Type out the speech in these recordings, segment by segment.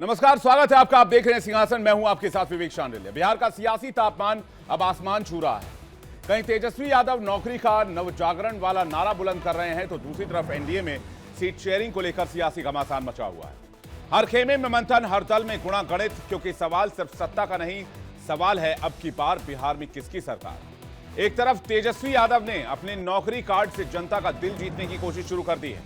नमस्कार, स्वागत है आपका। आप देख रहे हैं सिंहासन। मैं हूं आपके साथ विवेक शांडिल्य। बिहार का सियासी तापमान अब आसमान छू रहा है। कहीं तेजस्वी यादव नौकरी का नवजागरण वाला नारा बुलंद कर रहे हैं, तो दूसरी तरफ एनडीए में सीट शेयरिंग को लेकर सियासी घमासान मचा हुआ है। हर खेमे में मंथन, हर दल में गुणा गणित, क्योंकि सवाल सिर्फ सत्ता का नहीं, सवाल है अब की बार बिहार में किसकी सरकार। एक तरफ तेजस्वी यादव ने अपने नौकरी कार्ड से जनता का दिल जीतने की कोशिश शुरू कर दी है।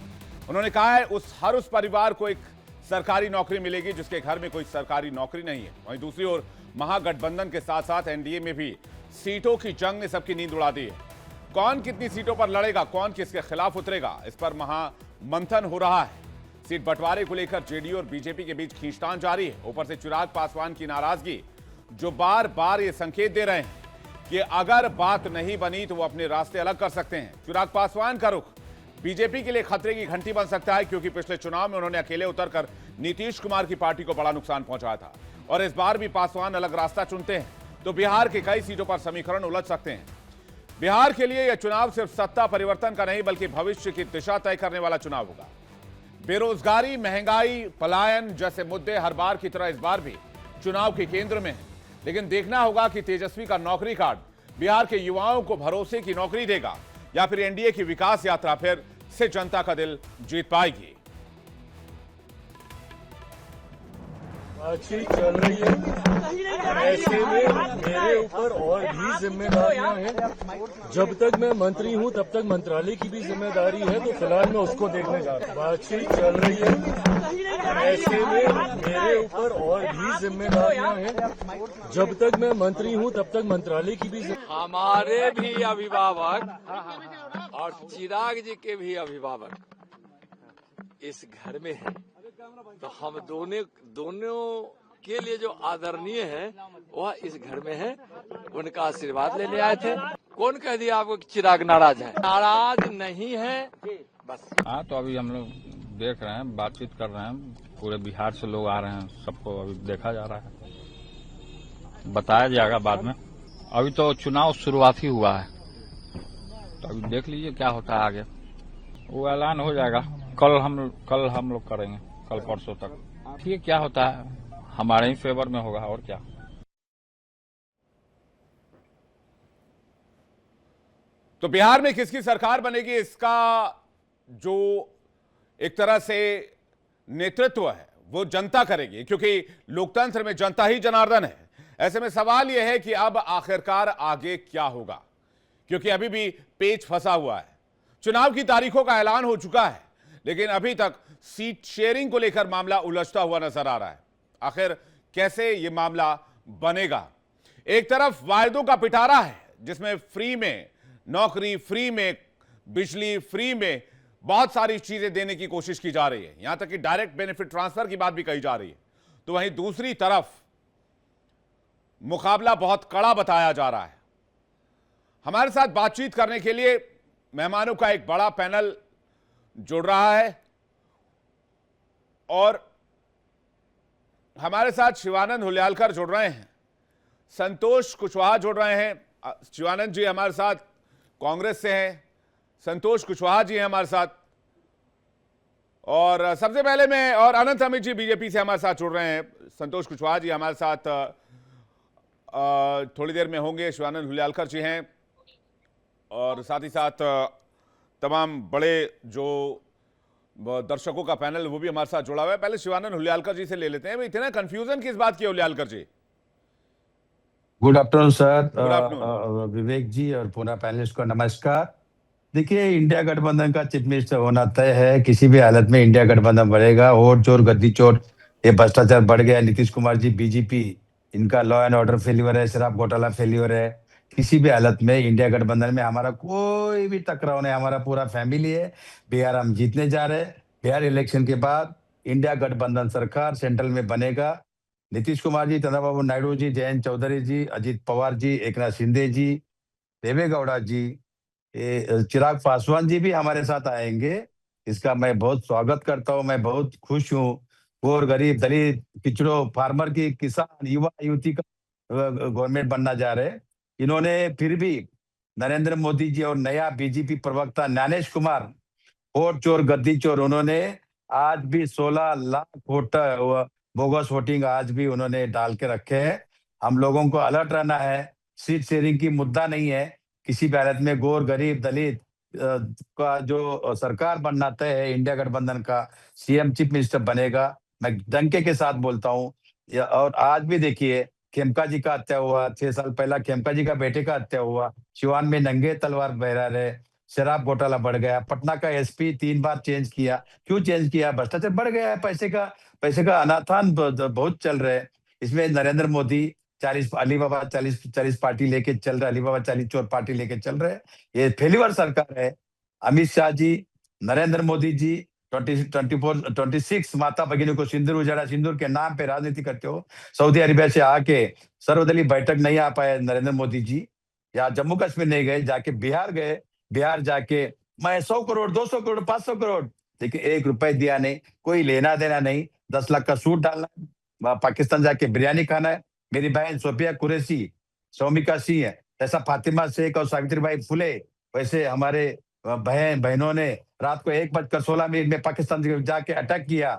उन्होंने कहा है उस परिवार को एक सरकारी नौकरी मिलेगी जिसके घर में कोई सरकारी नौकरी नहीं है। वहीं दूसरी ओर महागठबंधन के साथ साथ एनडीए में भी सीटों की जंग ने सबकी नींद उड़ा दी है। कौन कितनी सीटों पर लड़ेगा, कौन किसके खिलाफ उतरेगा, इस पर महामंथन हो रहा है। सीट बंटवारे को लेकर जेडीयू और बीजेपी के बीच खींचतान जारी है। ऊपर से चिराग पासवान की नाराजगी, जो बार बार ये संकेत दे रहे हैं कि अगर बात नहीं बनी तो वो अपने रास्ते अलग कर सकते हैं। चिराग पासवान का रुख बीजेपी के लिए खतरे की घंटी बन सकता है, क्योंकि पिछले चुनाव में उन्होंने अकेले उतरकर नीतीश कुमार की पार्टी को बड़ा नुकसान पहुंचाया था। और इस बार भी पासवान अलग रास्ता चुनते हैं तो बिहार के कई सीटों पर समीकरण उलझ सकते हैं। बिहार के लिए यह चुनाव सिर्फ सत्ता परिवर्तन का नहीं, बल्कि भविष्य की दिशा तय करने वाला चुनाव होगा। बेरोजगारी, महंगाई, पलायन जैसे मुद्दे हर बार की तरह इस बार भी चुनाव के केंद्र में है। लेकिन देखना होगा कि तेजस्वी का नौकरी कार्ड बिहार के युवाओं को भरोसे की नौकरी देगा या फिर एनडीए की विकास यात्रा फिर से जनता का दिल जीत पाएगी। बातचीत चल रही है। ऐसे में मेरे ऊपर और भी जिम्मेदारियां हैं। जब तक मैं मंत्री हूं तब तक मंत्रालय की भी जिम्मेदारी है, तो फिलहाल मैं उसको देखने जा रहा हूं। बातचीत चल रही है। ऐसे में मेरे ऊपर और भी जिम्मेदारियां हैं। जब तक मैं मंत्री हूं तब तक मंत्रालय की भी हमारे भी अभिभावक और चिराग जी के भी अभिभावक इस घर में हैं, तो हम दोनों के लिए जो आदरणीय है वह इस घर में है। उनका आशीर्वाद लेने आए थे। कौन कह दिया आपको कि चिराग नाराज है? नाराज नहीं है बस। हाँ, तो अभी हम लोग देख रहे हैं, बातचीत कर रहे हैं। पूरे बिहार से लोग आ रहे हैं, सबको अभी देखा जा रहा है, बताया जाएगा बाद में। अभी तो चुनाव शुरुआत ही हुआ है, तो अभी देख लीजिए क्या होता है आगे। वो ऐलान हो जाएगा कल हम लोग करेंगे, कल परसों तक। ठीक, क्या होता है हमारे ही फेवर में होगा, और क्या। तो बिहार में किसकी सरकार बनेगी, इसका जो एक तरह से नेतृत्व है वो जनता करेगी, क्योंकि लोकतंत्र में जनता ही जनार्दन है। ऐसे में सवाल यह है कि अब आखिरकार आगे क्या होगा, क्योंकि अभी भी पेच फंसा हुआ है। चुनाव की तारीखों का ऐलान हो चुका है, लेकिन अभी तक सीट शेयरिंग को लेकर मामला उलझता हुआ नजर आ रहा है। आखिर कैसे यह मामला बनेगा? एक तरफ वायदों का पिटारा है, जिसमें फ्री में नौकरी, फ्री में बिजली, फ्री में बहुत सारी चीजें देने की कोशिश की जा रही है। यहां तक कि डायरेक्ट बेनिफिट ट्रांसफर की बात भी कही जा रही है। तो वहीं दूसरी तरफ मुकाबला बहुत कड़ा बताया जा रहा है। हमारे साथ बातचीत करने के लिए मेहमानों का एक बड़ा पैनल जुड़ रहा है, और हमारे साथ शिवानंद हुल्यालकर जुड़ रहे हैं, संतोष कुशवाहा जुड़ रहे हैं। शिवानंद जी हमारे साथ कांग्रेस से हैं, संतोष कुशवाहा जी हैं हमारे साथ, और सबसे पहले मैं और अनंत अमित जी बीजेपी से हमारे साथ जुड़ रहे हैं। संतोष कुशवाहा जी हमारे साथ थोड़ी देर में होंगे। शिवानंद हुल्यालकर जी हैं, और साथ ही साथ तमाम बड़े जो दर्शकों का पैनल वो भी हमारे साथ जुड़ा हुआ है। पहले शिवानंद हुल्यालकर जी से ले लेते हैं। इतना कंफ्यूजन किस बात की है Hulyalkar ji? Good afternoon sir. Good afternoon Vivek ji और पूरा पैनलिस्ट को नमस्कार। देखिए, इंडिया गठबंधन का चीफ मिनिस्टर होना तय है। किसी भी हालत में इंडिया गठबंधन बढ़ेगा। और चोर गद्दी चोर, ये भ्रष्टाचार बढ़ गया। नीतीश कुमार जी बीजेपी, इनका लॉ एंड ऑर्डर फेल्यूर है, शराब घोटाला फेल्यूर है। किसी भी हालत में इंडिया गठबंधन में हमारा कोई भी टकराव नहीं। हमारा पूरा फैमिली है। बिहार हम जीतने जा रहे हैं। बिहार इलेक्शन के बाद इंडिया गठबंधन सरकार सेंट्रल में बनेगा। नीतीश कुमार जी, चंद्रबाबू नायडू जी, जयंत चौधरी जी, अजित पवार जी, एकनाथ शिंदे जी, देवेगौड़ा जी, चिराग पासवान जी भी हमारे साथ आएंगे। इसका मैं बहुत स्वागत करता हूं। मैं बहुत खुश हूं। और गरीब, दलित, पिछड़ों, फार्मर की, किसान, युवा युवती का गवर्नमेंट बनना जा रहे हैं। इन्होंने फिर भी नरेंद्र मोदी जी और नया बीजेपी प्रवक्ता ज्ञानेश कुमार, और चोर गद्दी चोर, उन्होंने आज भी 16 लाख वोट बोगस वोटिंग आज भी उन्होंने डाल के रखे हैं। हम लोगों को अलर्ट रहना है। सीट शेयरिंग की मुद्दा नहीं है। किसी भी हालत में गोर गरीब दलित का जो सरकार बनना तय है, इंडिया गठबंधन का सीएम चीफ मिनिस्टर बनेगा। मैं डंके के साथ बोलता हूँ। और आज भी देखिए, खेमका जी का हत्या हुआ, 6 साल पहला खेमका जी का बेटे का हत्या हुआ, सिवान में नंगे तलवार बहरा रहे, शराब घोटाला बढ़ गया, पटना का एसपी 3 बार चेंज किया। क्यों चेंज किया? भ्रष्टाचार बढ़ गया है, पैसे का अनाथान बहुत चल रहे हैं। इसमें नरेंद्र मोदी 40 अलीबाबा 40 पार्टी लेके चल रहे, अलीबाबा 40 चोर पार्टी लेके चल रहे हैं। ये फेलिवर सरकार है। अमित शाह जी, नरेंद्र मोदी जी 26 माता भगिनी को सिंदूर उजाड़ा, सिंदूर के नाम पे राजनीति करते हो। सऊदी अरेबिया से आके सर्वदलीय बैठक नहीं आ पाए नरेंद्र मोदी जी, या जम्मू कश्मीर नहीं गए, जाके बिहार गए। बिहार जाके मैं 100 करोड़ 200 करोड़ 500 करोड़, लेकिन 1 रुपए दिया नहीं। कोई लेना देना नहीं। 10 लाख का सूट डालना, पाकिस्तान जाके बिरयानी खाना है। मेरी बहन सोफिया कुरैशी, सौमिका सिंह है, जैसा फातिमा शेख और सावित्रीबाई फुले, वैसे हमारे बहनों ने रात को 1:16 में पाकिस्तान जाके अटैक किया।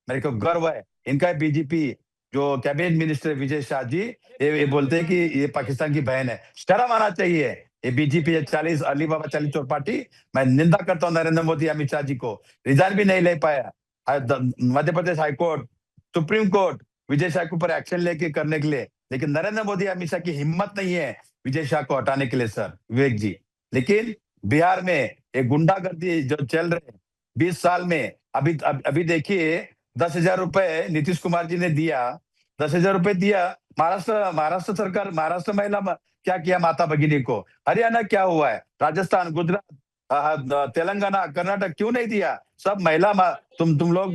मेरे को गर्व है। इनका बीजेपी जो कैबिनेट मिनिस्टर विजय शाह जी, ये बोलते हैं कि ये पाकिस्तान की बहन है। शर्म आना चाहिए। ये बीजेपी 40 अलीबाबा 40 चोर पार्टी। मैं निंदा करता हूँ नरेंद्र मोदी अमित शाह जी को। रिजाइन भी नहीं ले पाया। Madhya Pradesh high court, supreme court Vijay Shah के ऊपर एक्शन लेके करने के लिए, लेकिन नरेंद्र मोदी अमित शाह की हिम्मत नहीं है विजय शाह को हटाने के लिए सर विवेक जी। लेकिन बिहार में एक गुंडागर्दी जो चल रहे 20 साल में, अभी देखिए 10,000 रुपए नीतीश कुमार जी ने दिया, 10,000 रुपए दिया। महाराष्ट्र सरकार, महाराष्ट्र महिला क्या किया माता भगिनी को? हरियाणा क्या हुआ है? राजस्थान, गुजरात, तेलंगाना, कर्नाटक क्यों नहीं दिया? सब महिला तुम लोग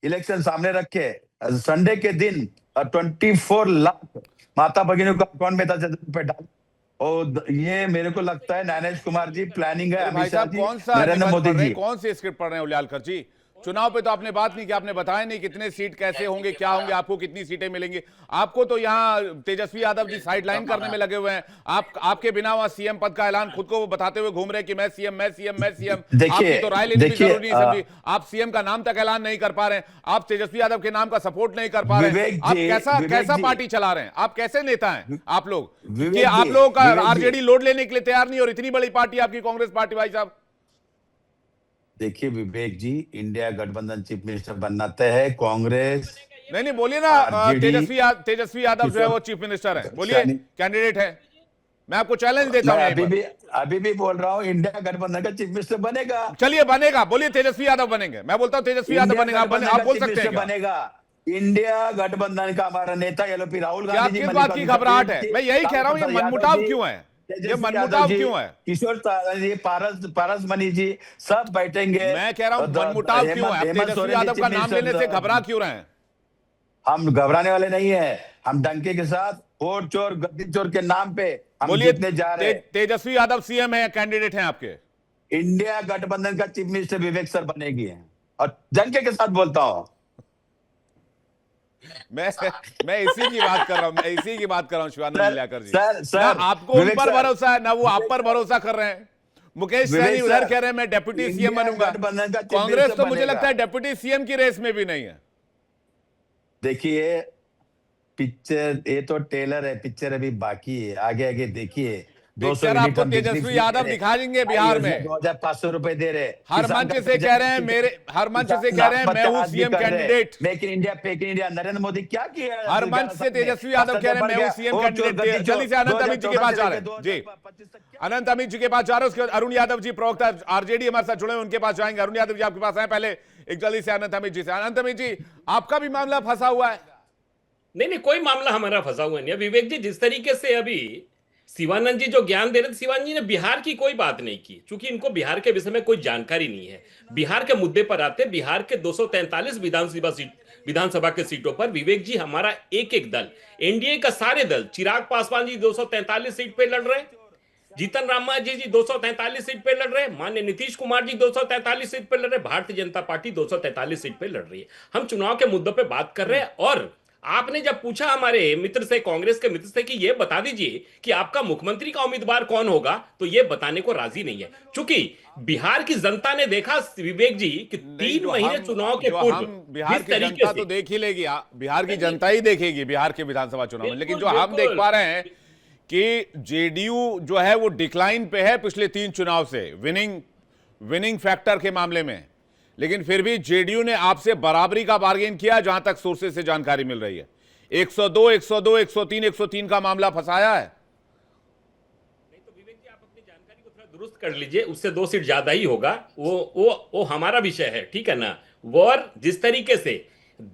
इलेक्शन सामने रखे, संडे के दिन 24 लाख माता भगिनी को अकाउंट में 10,000 रुपए डाल। और ये मेरे को लगता है न्यानेश कुमार जी प्लानिंग है, अमित शाह जी, नरेंद्र मोदी जी। कौन सी स्क्रिप्ट पढ़ रहे हैं उलियालकर जी? चुनाव पे तो आपने बात नहीं की, आपने बताया नहीं कितने सीट कैसे होंगे, क्या होंगे, आपको कितनी सीटें मिलेंगी। आपको तो यहाँ तेजस्वी यादव जी साइडलाइन करने में लगे हुए हैं। आपके बिना वहां सीएम पद का ऐलान खुद को वो बताते हुए घूम रहे हैं कि मैं सीएम मैं सीएम मैं सीएम। आपकी तो राय लेनी भी जरूरी नहीं समझी। आप सीएम का नाम तक ऐलान नहीं कर पा रहे हैं, आप तेजस्वी यादव के नाम का सपोर्ट नहीं कर पा रहे हैं। आप कैसा पार्टी चला रहे हैं? आप कैसे नेता हैं आप लोग कि आप लोगों का आरजेडी लोड लेने के लिए तैयार नहीं, और इतनी बड़ी पार्टी आपकी कांग्रेस पार्टी। भाई साहब देखिए विवेक जी, इंडिया गठबंधन चीफ मिनिस्टर बनना तय है। कांग्रेस नहीं बोलिए ना, तेजस्वी यादव जो है वो चीफ मिनिस्टर है, बोलिए कैंडिडेट है। मैं आपको चैलेंज देता हूं। अभी भी बोल रहा हूं इंडिया गठबंधन का चीफ मिनिस्टर बनेगा। चलिए बनेगा, बोलिए तेजस्वी यादव बनेंगे। मैं बोलता हूं तेजस्वी यादव बनेगा, आप बोल सकते हैं बनेगा। इंडिया गठबंधन का हमारा नेता एलओपी राहुल गांधी जी। किस बात की घबराहट है? मैं यही कह रहा हूं, ये मनमुटाव क्यों है? ये मनमुटाव क्यों है? किशोर जी, पारस मनी जी सब बैठेंगे। मैं कह रहा हूं मनमुटाव क्यों है? तेजस्वी यादव का नाम लेने से घबरा क्यों रहे हैं? हम घबराने वाले नहीं है। हम डंके के साथ वोट चोर गद्दी चोर के नाम पे हम बोलिए, जीतने जा रहे हैं। तेजस्वी यादव सीएम है, कैंडिडेट हैं आपके। इंडिया गठबंधन का चीफ मिनिस्टर विवेक सर बनेगी, और डंके के साथ बोलता हूं। मैं इसी की बात कर रहा हूं शिवानंद उलियालकर जी। सर, ना आपको उन पर भरोसा है, ना वो आप पर भरोसा कर रहे हैं। मुकेश सहनी उधर कह रहे हैं मैं डेप्यूटी सीएम बनूंगा। कांग्रेस तो मुझे लगता है डेप्यूटी सीएम की रेस में भी नहीं है। देखिए पिक्चर, ये तो टेलर है, पिक्चर अभी बाकी है। आगे आगे देखिए। पिक्चर आपको तेजस्वी यादव दिखा देंगे बिहार में। 2,500 रुपए दे रहे, हर मंच से कह रहे हैं मैं हूं CM candidate. Make in India, fake in India. Narendra Modi क्या किया? हर मंच से तेजस्वी यादव कह रहे हैं मैं हूं सीएम कैंडिडेट। जल्दी से अनंत अमित जी के पास जा रहे हैं जी। अनंत अमित जी के पास जा रहे हैं, उसके बाद अरुण यादव जी प्रवक्ता आरजेडी हमारे साथ जुड़े हैं, उनके पास जाएंगे। अरुण यादव जी आपके पास आए, पहले एक जल्दी से अनंत अमित जी से। अनंत अमित जी, आपका भी मामला फंसा हुआ है? नहीं, कोई मामला हमारा फंसा हुआ नहीं है विवेक जी। जिस तरीके से अभी शिवानंद जी जो ज्ञान दे रहे थे, शिवानंद जी ने बिहार की कोई बात नहीं की, क्योंकि इनको बिहार के विषय में कोई जानकारी नहीं है। बिहार के मुद्दे पर आते, बिहार के 243 विधानसभा के सीटों पर विवेक जी हमारा एक एक दल, एनडीए का सारे दल, चिराग पासवान जी 243 सीट पे लड़ रहे, जीतन राम मांझी जी 243 सीट पे लड़ रहे, माननीय नीतीश कुमार जी 243 सीट पे लड़ रहे, भारतीय जनता पार्टी 243 सीट पे लड़ रही है। हम चुनाव के मुद्दों पे बात कर रहे हैं, और आपने जब पूछा हमारे मित्र से, कांग्रेस के मित्र से, कि ये बता दीजिए कि आपका मुख्यमंत्री का उम्मीदवार कौन होगा, तो ये बताने को राजी नहीं है। चूंकि बिहार की जनता ने देखा विवेक जी कि नहीं, 3 महीने चुनाव के जो पूर्व हम बिहार जिस की तरीके जनता से तो देख ही लेगी, बिहार की जनता ही देखेगी बिहार के विधानसभा चुनाव में, लेकिन जो बिल्कुल, हम देख पा रहे हैं कि जेडीयू जो है वो डिक्लाइन पे है पिछले 3 चुनाव से विनिंग फैक्टर के मामले में, लेकिन फिर भी जेडीयू ने आपसे बराबरी का बार्गेन किया, जहां तक सोर्सेज से जानकारी मिल रही है। 102, 102, 103, 103 का मामला फंसाया है। नहीं तो विवेक जी, आप अपनी जानकारी को थोड़ा दुरुस्त कर लीजिए, उससे 2 सीट ज्यादा ही होगा। वो हमारा विषय है, ठीक है ना। और जिस तरीके से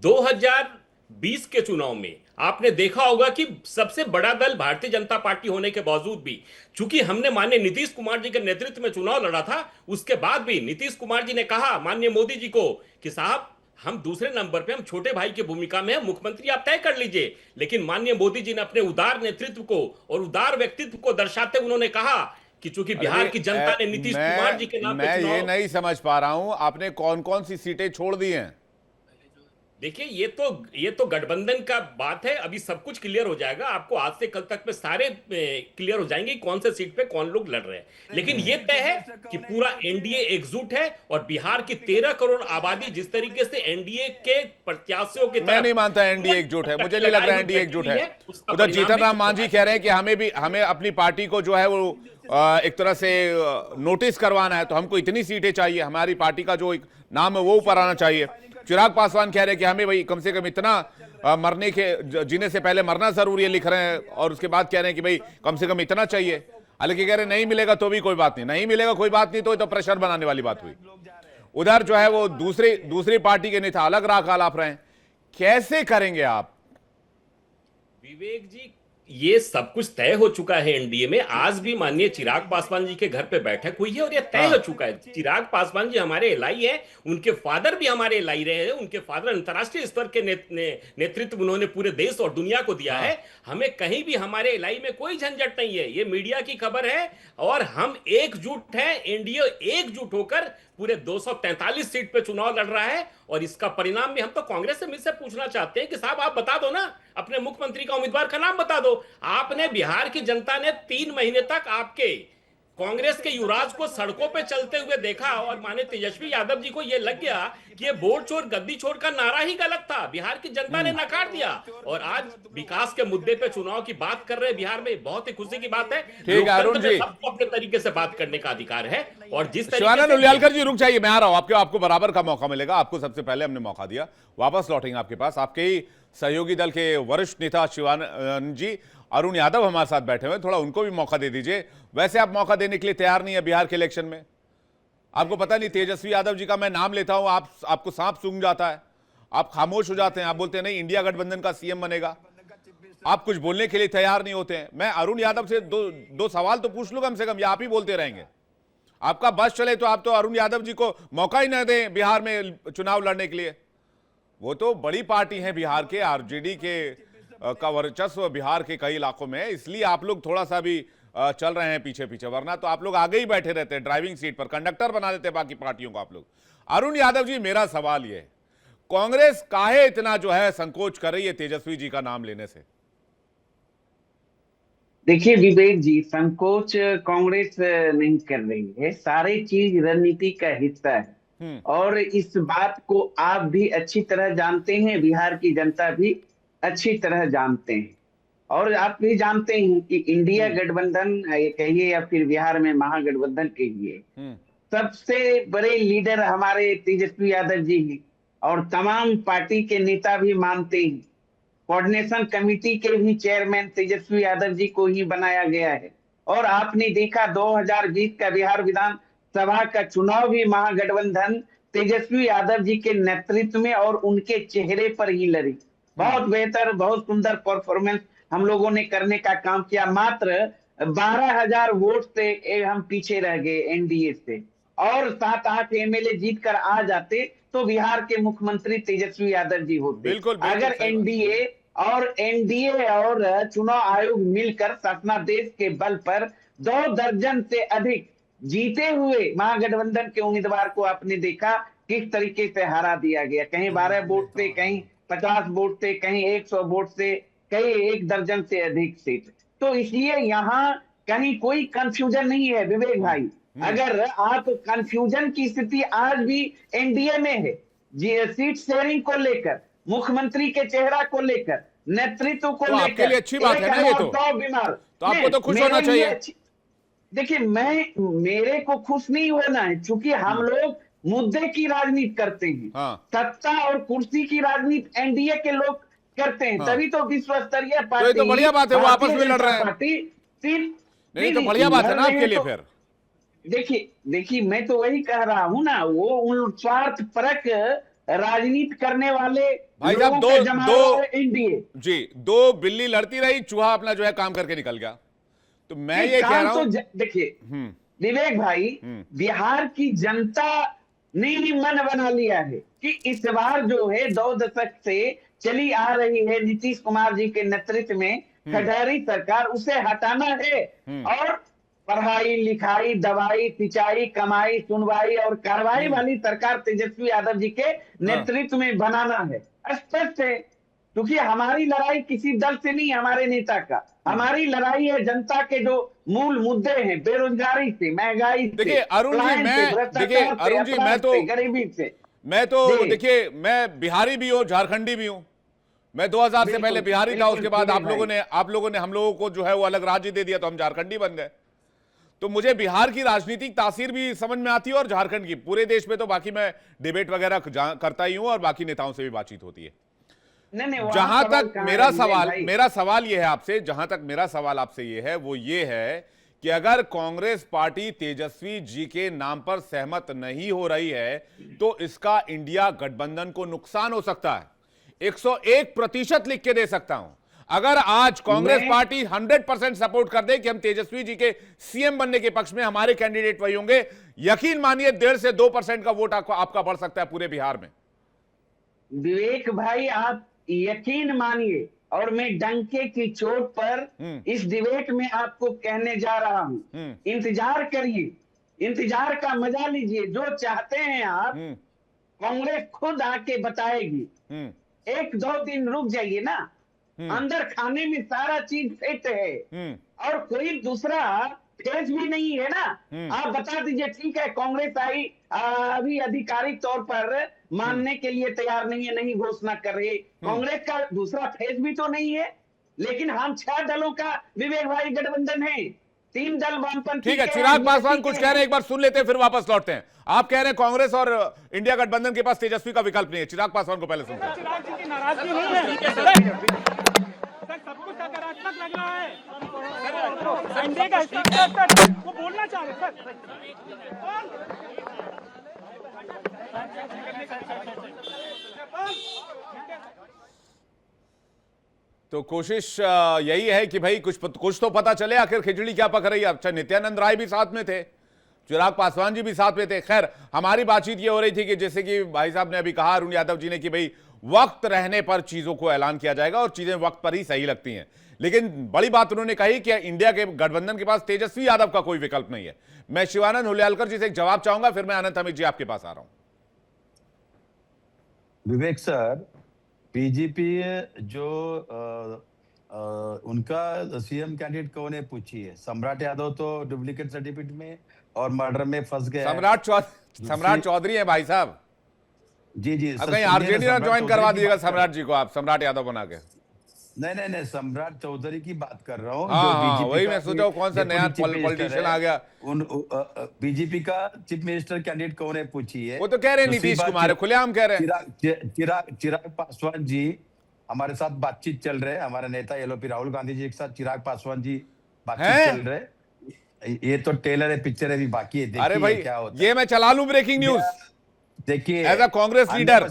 2020 के चुनाव में आपने देखा होगा कि सबसे बड़ा दल भारतीय जनता पार्टी होने के बावजूद भी, चूंकि हमने माननीय नीतीश कुमार जी के नेतृत्व में चुनाव लड़ा था, उसके बाद भी नीतीश कुमार जी ने कहा माननीय मोदी जी को कि साहब हम दूसरे नंबर पे, हम छोटे भाई की भूमिका में हैं, मुख्यमंत्री आप तय कर लीजिए। लेकिन माननीय मोदी जी ने अपने उदार नेतृत्व को और उदार व्यक्तित्व को दर्शाते उन्होंने कहा कि चूंकि बिहार की जनता ने नीतीश कुमार जी के नाम पे मैं चुनाव, ये नहीं समझ पा रहा हूं आपने कौन कौन सी सीटें छोड़ दी हैं। देखिए ये तो गठबंधन का बात है, अभी सब कुछ क्लियर हो जाएगा आपको। आज से कल तक में सारे क्लियर हो जाएंगे कौन से सीट पे कौन लोग लड़ रहे हैं। लेकिन ये तय है कि पूरा एनडीए एकजुट है, और बिहार की 13 करोड़ आबादी जिस तरीके से एनडीए के प्रत्याशियों की मैं नहीं मानता एनडीए एकजुट है, मुझे नहीं लग रहा एनडीए एकजुट है। उधर जीतन राम मांझी कह रहे हैं कि हमें अपनी पार्टी को जो है वो एक तरह से नोटिस करवाना है, तो हमको इतनी सीटें चाहिए, हमारी पार्टी का जो एक नाम है वो ऊपर आना चाहिए। चिराग पासवान कह रहे हैं कि हमें भाई कम से कम इतना मरने के जीने से पहले मरना जरूरी है, लिख रहे हैं, और उसके बाद कह रहे हैं कि भाई कम से कम इतना चाहिए। हालांकि कह रहे हैं नहीं मिलेगा तो भी कोई बात नहीं मिलेगा कोई बात नहीं, तो ये तो प्रेशर बनाने वाली बात हुई। उधर जो है वो दूसरी पार्टी के नेता अलग राह आलाप रहे हैं। कैसे करेंगे आप? विवेक जी, ये सब कुछ तय हो चुका है एनडीए में। आज भी माननीय चिराग पासवान जी के घर पे बैठक हुई है और ये तय हो चुका है। चिराग पासवान जी हमारे एलआई है, उनके फादर भी हमारे एलआई रहे हैं। उनके फादर अंतर्राष्ट्रीय स्तर के नेतृत्व उन्होंने पूरे देश और दुनिया को दिया है। हमें कहीं भी हमारे एलआई में कोई झंझट नहीं है, ये मीडिया की खबर है। और हम एकजुट हैं, एनडीए एकजुट होकर पूरे 243 सीट पे चुनाव लड़ रहा है। और इसका परिणाम भी हम तो कांग्रेस से मिलकर पूछना चाहते हैं कि साहब आप बता दो ना, अपने मुख्यमंत्री का उम्मीदवार का नाम बता दो। आपने, बिहार की जनता ने 3 महीने तक आपके कांग्रेस के युवराज को सड़कों पे चलते हुए देखा, और माने तेजस्वी यादव जी को यह लग गया कि ये वोट चोर गद्दी चोर का नारा ही गलत था। बिहार की जनता ने नकार दिया, और आज विकास के मुद्दे पे चुनाव की बात कर रहे हैं बिहार में। बहुत ही खुशी की बात है। ठीक है अरुण जी, सबको अपने तरीके से बात करने का अधिकार है। और जिस शिवानंद उलियालकर जी रुक जाइए, मैं आ रहा हूं। आपको बराबर का मौका मिलेगा। आपको सबसे पहले हमने मौका दिया, वापस लौटेंगे आपके पास। आपके ही सहयोगी दल के वरिष्ठ नेता शिवानंद जी, अरुण यादव हमारे साथ बैठे हुए, थोड़ा उनको भी मौका दे दीजिए। वैसे आप मौका देने के लिए तैयार नहीं है बिहार के इलेक्शन में? आपको पता नहीं, तेजस्वी यादव जी का मैं नाम लेता हूं, आपको सांप सूंघ जाता है, आप खामोश हो जाते हैं, आप बोलते हैं नहीं इंडिया गठबंधन का सीएम बनेगा। आप कुछ बोलने के लिए तैयार नहीं होते हैं। मैं अरुण यादव से दो सवाल तो पूछ लूं कम से कम, या आप ही बोलते रहेंगे? आपका बस चले तो आप तो अरुण यादव जी को मौका ही न दें बिहार में चुनाव लड़ने के लिए। वो तो बड़ी पार्टी है बिहार के, आरजेडी के का वर्चस्व बिहार के कई इलाकों में है, इसलिए आप लोग थोड़ा सा भी चल रहे हैं पीछे पीछे, वरना तो आप लोग आगे ही बैठे रहते हैं, ड्राइविंग सीट पर कंडक्टर बना देते हैं बाकी पार्टियों को आप लोग। अरुण यादव जी, मेरा सवाल ये है, कांग्रेस काहे इतना जो है संकोच कर रही है तेजस्वी जी का नाम लेने से? देखिए विवेक जी, संकोच कांग्रेस नहीं कर रही है, सारी चीज रणनीति का हिस्सा है। और इस बात को आप भी अच्छी तरह जानते हैं, बिहार की जनता भी अच्छी तरह जानते हैं, और आप भी जानते हैं कि इंडिया गठबंधन कहिए या फिर बिहार में महागठबंधन कहिए, सबसे बड़े लीडर हमारे तेजस्वी यादव जी हैं, और तमाम पार्टी के नेता भी मानते हैं। कोऑर्डिनेशन कमेटी के भी चेयरमैन तेजस्वी यादव जी को ही बनाया गया है। और आपने देखा 2020 का बिहार विधानसभा का चुनाव भी महागठबंधन तेजस्वी यादव जी के नेतृत्व में और उनके चेहरे पर ही लड़ी। बहुत बेहतर, बहुत सुंदर परफॉर्मेंस हम लोगों ने करने का काम किया। मात्र 12,000 वोट से हम पीछे रह गए एनडीए से, और 7-8 एमएलए जीत कर आ जाते तो बिहार के मुख्यमंत्री तेजस्वी यादव जी होते। बिल्कुल, अगर एनडीए और चुनाव आयोग मिलकर शासनादेश के बल पर 2 दर्जन से अधिक जीते हुए महागठबंधन के उम्मीदवार को आपने देखा किस तरीके से हरा दिया गया, कहीं 12 वोट से, कहीं 50 वोट से, कहीं 100 वोट से, कहीं 1 दर्जन से अधिक सीट। तो इसलिए यहाँ कहीं कोई कंफ्यूजन नहीं है विवेक भाई। अगर आप कंफ्यूजन की स्थिति आज भी एनडीए में है, सीट शेयरिंग को लेकर, मुख्यमंत्री के चेहरा को लेकर, नेतृत्व को तो लेकर, आपके लिए अच्छी बात है ना ये तो। बीमार तो आपको तो खुश होना चाहिए। देखिए, मेरे को खुश नहीं होना है, क्योंकि हम लोग मुद्दे की राजनीति करते हैं। हाँ। सत्ता और कुर्सी की राजनीति एनडीए के लोग करते हैं। हाँ। तभी तो विश्व स्तरीय तो पार्टी, ये तो बढ़िया बात है, वो आपस में लड़ रहे हैं। पार्टी नहीं तो बढ़िया बात है ना आपके लिए। फिर देखिए मैं तो वही कह रहा हूं ना, वो उन स्वार्थ परक राजनीति करने वाले भाई साहब, लोगों का जमाना है एनडीए जी, 2 बिल्ली लड़ती रही, चूहा अपना जो है काम करके निकल गया। तो मैं ये कह रहा हूं, देखिए विवेक भाई, बिहार की जनता ने भी मन बना लिया है कि इस बार जो है 2 दशक से चली आ रही है नीतीश कुमार जी के नेतृत्व में खंडहरी सरकार, उसे हटाना है और पढ़ाई लिखाई, दवाई, सिंचाई, कमाई, सुनवाई और कार्रवाई वाली सरकार तेजस्वी यादव जी के नेतृत्व में बनाना है। स्पष्ट है, क्योंकि हमारी लड़ाई किसी दल से नहीं, हमारे नेता का। हमारी लड़ाई है जनता के जो मूल मुद्दे हैं, बेरोजगारी से, महंगाई से, देखिए अरुण जी, गरीबी से। मैं तो देखिए, मैं बिहारी भी हूं, झारखंडी भी हूं। मैं 2000 से पहले बिहारी था, उसके बाद आप लोगों ने हम लोगों को जो है वो अलग राज्य दे दिया, तो हम झारखंडी बन गए। तो मुझे बिहार की राजनीतिक तासीर भी समझ में आती है और झारखंड की। पूरे देश में तो बाकी मैं डिबेट वगैरह करता ही हूं और बाकी नेताओं से भी बातचीत होती है। जहां तक मेरा सवाल यह है आपसे, जहां तक मेरा सवाल आपसे यह है वो ये है कि अगर कांग्रेस पार्टी तेजस्वी जी के नाम पर सहमत नहीं हो रही है तो इसका इंडिया गठबंधन को नुकसान हो सकता है। 101% लिख के दे सकता हूं। अगर आज कांग्रेस पार्टी 100% सपोर्ट कर दे कि हम तेजस्वी जी के सीएम बनने के पक्ष में, हमारे कैंडिडेट वही होंगे, यकीन मानिए 1.5 से 2% का वोट आपका बढ़ सकता है पूरे बिहार में। विवेक भाई, आप यकीन मानिए, और मैं डंके की चोट पर इस डिबेट में आपको कहने जा रहा हूं, इंतजार करिए, इंतजार का मजा लीजिए। जो चाहते हैं आप, कांग्रेस खुद आके बताएगी। 1-2 दिन रुक जाइए ना, अंदर खाने में सारा चीज फिट है और कोई दूसरा फेज भी नहीं है ना। आप बता दीजिए, ठीक है कांग्रेस आई अभी आधिकारिक तौर पर मानने के लिए तैयार नहीं है, नहीं घोषणा कर रही, कांग्रेस का दूसरा फेज भी तो नहीं है। लेकिन हम 6 दलों का विवेक भाई गठबंधन है, 3 दल वामपंथी। ठीक है, चिराग पासवान कुछ कह रहे हैं, एक बार सुन लेते हैं फिर वापस लौटते हैं। आप कह रहे हैं कांग्रेस और इंडिया गठबंधन के पास तेजस्वी का विकल्प नहीं है। चिराग पासवान को पहले सुनते हैं। चिराग जी की नाराजगी नहीं है सर, सब कुछ सकारात्मक लग रहा है सर, एनडीए का हिस्सा सर, वो बोलना चाह रहे सर। तो कोशिश यही है कि भाई कुछ तो पता चले आखिर खिचड़ी क्या पक रही है। अच्छा, नित्यानंद राय भी साथ में थे, चिराग पासवान जी भी साथ में थे। खैर, हमारी बातचीत ये हो रही थी कि जैसे कि भाई साहब ने अभी कहा, अरुण यादव जी ने, कि भाई वक्त रहने पर चीजों को ऐलान किया जाएगा और चीजें वक्त पर ही सही लगती हैं। लेकिन बड़ी बात उन्होंने कही कि इंडिया के गठबंधन के पास तेजस्वी यादव का कोई विकल्प नहीं है। मैं शिवानंद हुलियालकर जी से एक जवाब चाहूंगा, फिर मैं अनंत अमित जी आपके पास आ रहा हूं। विवेक सर, बीजेपी जो उनका सीएम कैंडिडेट कौन है पूछिए। सम्राट यादव तो डुप्लीकेट सर्टिफिकेट में और मर्डर में फंस गया। सम्राट चौधरी है भाई साहब। जी जी, कहीं आरजेडी ना ज्वाइन करवा दीजिएगा सम्राट जी को आप, सम्राट यादव बना के। नहीं, सम्राट चौधरी की बात कर रहा हूँ। हाँ, वही मैं सोचा कौन सा नया पॉलिटिशियन आ गया। बीजेपी का चीफ मिनिस्टर कैंडिडेट कौन है पूछिए। वो तो कह रहे हैं नीतीश कुमार है, खुलेआम कह रहे हैं। चिराग पासवान जी हमारे साथ बातचीत चल रहे हैं, हमारे नेता एलओपी राहुल गांधी जी के साथ चिराग पासवान जी बातचीत चल रहे। ये तो टेलर है, पिक्चर है, भी बाकी है। अरे भाई, क्या होता है। ये मैं चला लूं ब्रेकिंग न्यूज, देखिए एज अ कांग्रेस लीडर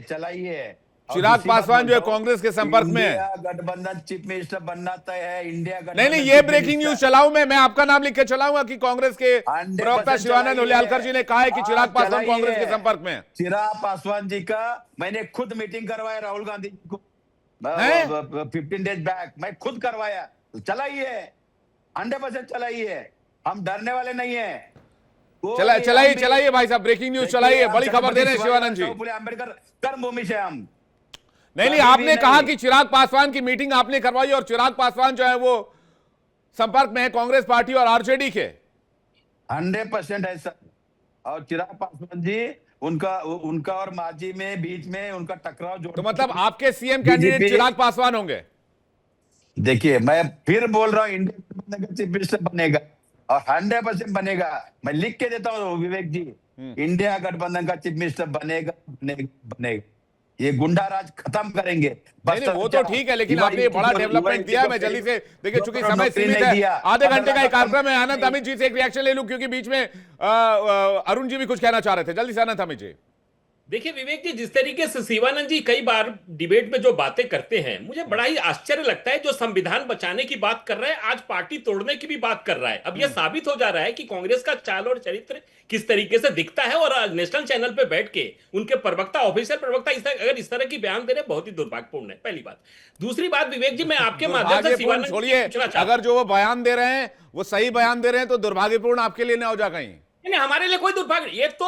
चलाइए। चिराग पासवान जो है कांग्रेस के संपर्क में है। गठबंधन चीफ मिनिस्टर बनना तय है, इंडिया नहीं, ये ब्रेकिंग न्यूज चलाऊं मैं आपका नाम लिख के चलाऊंगा कि कांग्रेस के प्रवक्ता शिवानंद हुलियालकर जी ने कहा है कि चिराग पासवान कांग्रेस के संपर्क में है। चिराग पासवान जी का मैंने खुद मीटिंग करवाया राहुल गांधी जी को 15 डेज बैक, मैं खुद करवाया। चलाइए, 100% चलाइए, हम डरने वाले नहीं है। चलाइए भाई साहब, ब्रेकिंग न्यूज चलाइए, बड़ी खबर दे रहे हैं शिवानंद जी। अम्बेडकर कर्मभूमि से हम नहीं नहीं, आपने कहा कि चिराग पासवान की मीटिंग आपने करवाई और चिराग पासवान जो है वो संपर्क में है कांग्रेस पार्टी और आरजेडी के। 100% है सर। और चिराग पासवान जी उनका उनका और मांझी में बीच में उनका टकराव जो, तो मतलब आपके सीएम कैंडिडेट चिराग पासवान होंगे? देखिए मैं फिर बोल रहा हूँ, इंडिया गठबंधन का चीफ मिनिस्टर बनेगा और 100% बनेगा। मैं लिख के देता हूँ विवेक जी, इंडिया गठबंधन का चीफ मिनिस्टर बनेगा बनेगा बनेगा। ये गुंडा राज खत्म करेंगे। नहीं नहीं, वो तो ठीक है, लेकिन आपने ये बड़ा डेवलपमेंट दिया है। मैं जल्दी से, देखिए चूंकि समय सीमित है, आधे घंटे का एक कार्यक्रम है। अनंत अमित जी से एक रिएक्शन ले लूं, क्योंकि बीच में अरुण जी भी कुछ कहना चाह रहे थे। जल्दी से अनंत अमित जी। देखिए विवेक जी, जिस तरीके से शिवानंद जी कई बार डिबेट में जो बातें करते हैं, मुझे बड़ा ही आश्चर्य लगता है। जो संविधान बचाने की बात कर रहा है, आज पार्टी तोड़ने की भी बात कर रहा है। अब यह साबित हो जा रहा है कि कांग्रेस का चाल और चरित्र किस तरीके से दिखता है। और नेशनल चैनल पे बैठ के उनके प्रवक्ता, ऑफिशियल प्रवक्ता अगर इस तरह की बयान दे रहे, बहुत ही दुर्भाग्यपूर्ण है, पहली बात। दूसरी बात विवेक जी, मैं आपके माध्यम से शिवानंद जी छोड़िए, अगर जो वो बयान दे रहे हैं वो सही बयान दे रहे हैं तो दुर्भाग्यपूर्ण आपके लिए ना हो जा कहीं। नहीं, हमारे लिए कोई दुर्भाग्य। ये तो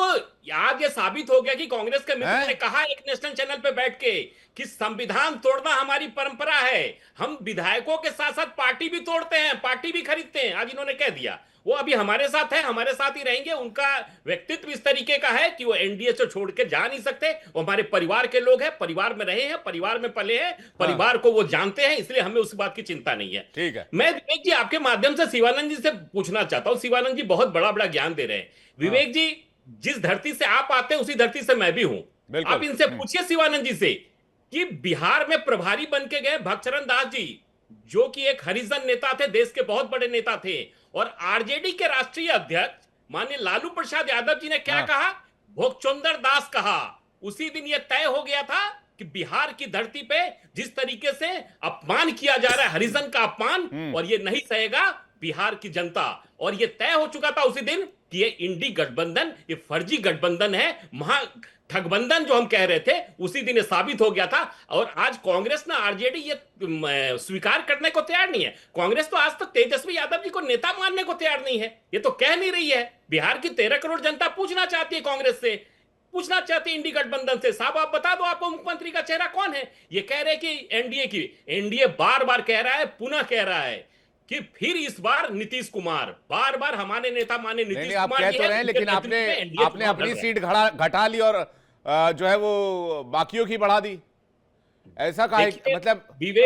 आज ये साबित हो गया कि कांग्रेस के मित्र ने कहा एक नेशनल चैनल पे बैठ के कि संविधान तोड़ना हमारी परंपरा है, हम विधायकों के साथ साथ पार्टी भी तोड़ते हैं, पार्टी भी खरीदते हैं। आज इन्होंने कह दिया वो अभी हमारे साथ है, हमारे साथ ही रहेंगे। उनका व्यक्तित्व इस तरीके का है कि वो एनडीए से छोड़ के जा नहीं सकते। वो हमारे परिवार के लोग हैं, परिवार में रहे हैं, परिवार में पले हैं, परिवार को वो जानते हैं, इसलिए हमें उस बात की चिंता नहीं है। ठीक है, मैं विवेक जी आपके माध्यम से शिवानंद जी से पूछना चाहता हूं। शिवानंद जी बहुत बड़ा बड़ा ज्ञान दे रहे हैं। विवेक जी, जिस धरती से आप आते हैं उसी धरती से मैं भी हूं। आप इनसे पूछिए शिवानंद जी से कि बिहार में प्रभारी बन के गए भक्तचरण दास जी, जो कि एक हरिजन नेता थे, देश के बहुत बड़े नेता थे, और आरजेडी के राष्ट्रीय अध्यक्ष माननीय लालू प्रसाद यादव जी ने क्या कहा? भोगचंदर दास कहा। उसी दिन यह तय हो गया था कि बिहार की धरती पे जिस तरीके से अपमान किया जा रहा है, हरिजन का अपमान, और ये नहीं सहेगा बिहार की जनता। और ये तय हो चुका था उसी दिन कि ये इंडी गठबंधन, ये फर्जी गठबंधन है, महा ठगबंधन जो हम कह रहे थे, उसी दिन ये साबित हो गया था। और आज कांग्रेस ना आरजेडी ये स्वीकार करने को तैयार नहीं है। कांग्रेस तो आज तक तेजस्वी यादव जी को नेता मानने को तैयार नहीं है, ये तो कह नहीं रही है। बिहार की 13 करोड़ जनता पूछना चाहती है कांग्रेस से, पूछना चाहती है इंडी गठबंधन से, साहब आप बता दो आपको मुख्यमंत्री का चेहरा कौन है। ये कह रहे कि एनडीए की, एनडीए बार बार कह रहा है, पुनः कह रहा है कि फिर इस बार नीतीश कुमार, बार बार हमारे नेता माने नीतीश कुमार। आप कह तो रहे हैं, लेकिन आपने अपनी सीट घटा ली और जो है वो बाकियों की बढ़ा दी, ऐसा कहा। मतलब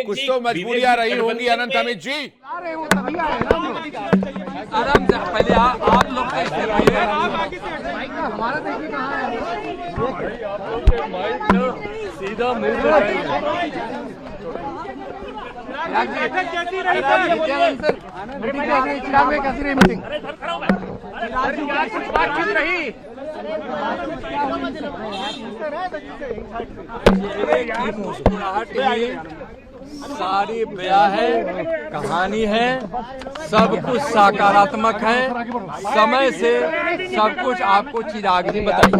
कुछ तो मजबूरियां रही होंगी अनंत अमित जी। आराम से पहले आप लोग कैसे रहिए, हमारा देखिए कहाँ है, सीधा मिल बैठक कैसी रही सर? चिराग में कैसी रही मीटिंग? बातचीत रही, सारी ब्याह है, कहानी है, सब कुछ सकारात्मक है। समय से सब कुछ आपको चिराग जी बताइए।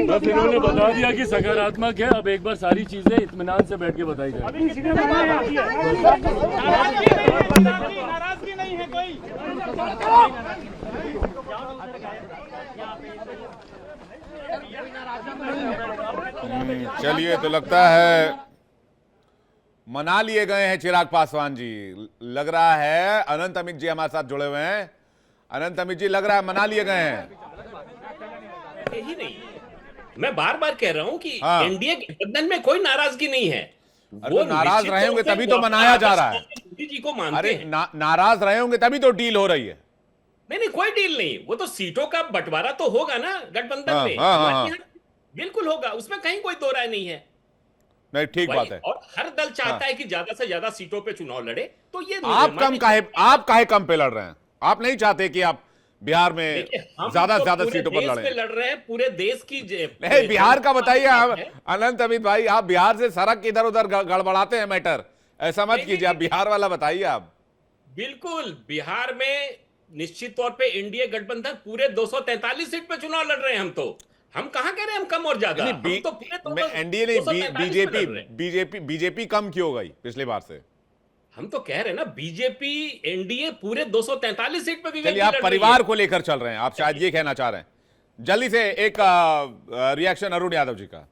बस इन्होंने बता दिया कि सकारात्मक है। अब एक बार सारी चीजें इत्मीनान से बैठ के बताई जाए। नाराजगी नहीं है कोई। चलिए, तो लगता है मना लिए गए हैं चिराग पासवान जी। लग रहा है अनंत अमित जी हमारे साथ जुड़े हुए हैं। अनंत अमित जी, लग रहा है मना लिए गए हैं। यही नहीं, मैं बार बार कह रहा हूं कि एनडीए गठबंधन में कोई नाराजगी नहीं है। वो नाराज रहे होंगे तभी तो मनाया जा रहा है। मोदी जी को मानते अरे हैं। नाराज रहे होंगे तभी तो डील हो रही है। नहीं, कोई डील नहीं। वो तो सीटों का बंटवारा तो होगा ना गठबंधन में, बिल्कुल होगा, उसमें कहीं कोई दो राय नहीं है। नहीं, ठीक बात है। और हर दल चाहता है कि ज्यादा से ज्यादा सीटों पे चुनाव लड़े। तो ये आप काहे कम पे लड़ रहे हैं? आप नहीं चाहते कि आप बिहार में ज्यादा से ज्यादा सीटों पर लड़े? लड़ रहे हैं पूरे देश की। नहीं, बिहार का बताइए अनंत अमित भाई। आप बिहार से सड़क इधर उधर गड़बड़ाते हैं मैटर, ऐसा मत कीजिए। आप बिहार वाला बताइए। आप बिल्कुल, बिहार में निश्चित तौर पे एनडीए गठबंधन पूरे 243 सीट पे चुनाव लड़ रहे हैं। हम कहां कह रहे हैं हम कम और ज्यादा? हम तो पूरे एनडीए नहीं, बीजेपी कम क्यों गई पिछली बार से? हम तो कह रहे हैं ना, बीजेपी एनडीए पूरे 243 सीट पे। चलिए, आप परिवार को लेकर चल रहे हैं, आप शायद ये कहना चाह रहे हैं। जल्दी से एक रिएक्शन अरुण यादव जी का।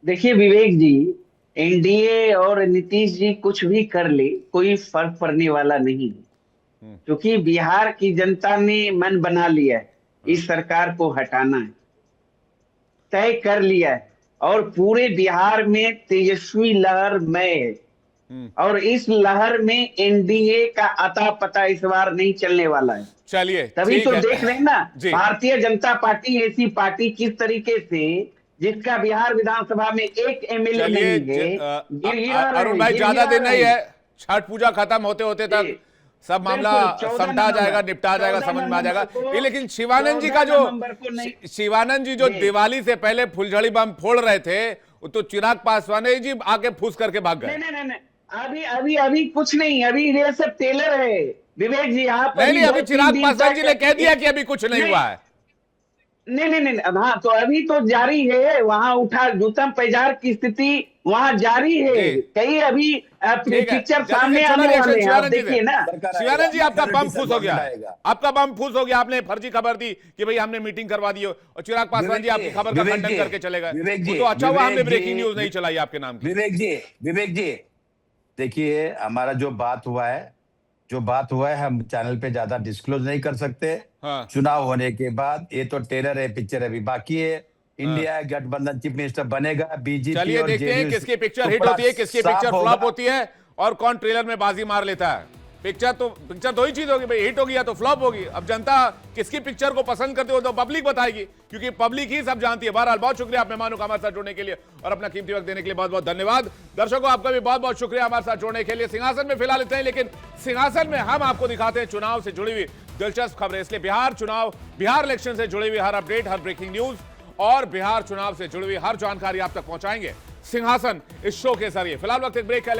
देखिए विवेक जी, एनडीए और नीतीश जी कुछ भी कर ले, कोई फर्क पड़ने वाला नहीं है, क्योंकि बिहार की जनता ने मन बना लिया है, इस सरकार को हटाना है, तय कर लिया है, और पूरे बिहार में तेजस्वी लहर मय है, और इस लहर में एनडीए का अता पता इस बार नहीं चलने वाला है। चलिए तभी ठीक तो है। देख रहे हैं ना, जी। भारतीय जनता पार्टी ऐसी पार्टी किस तरीके से, जिसका बिहार विधानसभा में एक एमएलए चलिए नहीं है, अरुण भाई, ज्यादा दिन नहीं है, छठ पूजा खत्म होते होते तक जी। सब मामला बिल्कुल, 14 समटा जाएगा, नवंबर, निपटा जाएगा, 14 समझ में आ जाएगा। नवंबर को, ये लेकिन शिवानंद जी का 14 जो नवंबर को नहीं- शिवानंद जी जो जी। दिवाली से पहले फुलझड़ी बम फोड़ रहे थे, वो तो चिराग पासवान जी आके फूस करके भाग गए। नहीं नहीं नहीं, अभी कुछ नहीं, अभी ये सब टेलर है विवेक जी। आप नहीं, अभी 2-3 चिराग दिन पासवान जी ने तक- कह दिया कि अभी कुछ नहीं हुआ है। नहीं, हाँ, तो अभी तो जारी है, वहां उठा जूतम पैजार की स्थिति वहां जारी है, जी। कई अभी ठीक है, पिक्चर जल्दी सामने से छोड़ा आने रिएक्शन वाले हैं, आप शिवानंद जी से। देखिए ना। शिवानंद जी, आपका बम फूस हो गया, आएगा। आपका बम फूस हो गया, आपने फर्जी खबर दी कि भाई हमने मीटिंग करवा दी हो, और चिराग पासवान जी आपकी खबर का विवेक खंडन जी, करके चले गए। विवेक जी, वो तो अच्छा हुआ हमने विवेक ब्रेकिंग जी, न्यूज नहीं चलाई आपके नाम की। विवेक जी देखिए, हमारा जो बात हुआ है हम चैनल पे ज्यादा डिस्क्लोज नहीं कर सकते। हाँ। चुनाव होने के बाद ये तो टेलर है, पिक्चर अभी बाकी है। इंडिया गठबंधन चीफ मिनिस्टर बनेगा, बीजेपी चलिए और देखते हैं JDS किसकी पिक्चर तो हिट बड़ा होती है, किसकी साफ पिक्चर होगा। फ्लॉप होती है, और कौन ट्रेलर में बाजी मार लेता है। पिक्चर दो ही चीज होगी भाई, हिट होगी या तो फ्लॉप होगी। अब जनता किसकी पिक्चर को पसंद करती हो तो पब्लिक बताएगी, क्योंकि पब्लिक ही सब जानती है। बहरहाल बहुत शुक्रिया आप मेहमानों का हमारे साथ जुड़ने के लिए और अपना कीमती वक्त देने के लिए बहुत बहुत धन्यवाद। दर्शकों, आपका भी बहुत बहुत शुक्रिया हमारे साथ जुड़ने के लिए। सिंहासन में फिलहाल इतना ही, लेकिन सिंहासन में हम आपको दिखाते हैं चुनाव से जुड़ी हुई दिलचस्प खबरें। इसलिए बिहार इलेक्शन से जुड़ी हुई हर अपडेट, हर ब्रेकिंग न्यूज और बिहार चुनाव से जुड़ी हुई हर जानकारी आप तक पहुंचाएंगे सिंहासन इस शो के जरिए। फिलहाल वक्त एक ब्रेक है।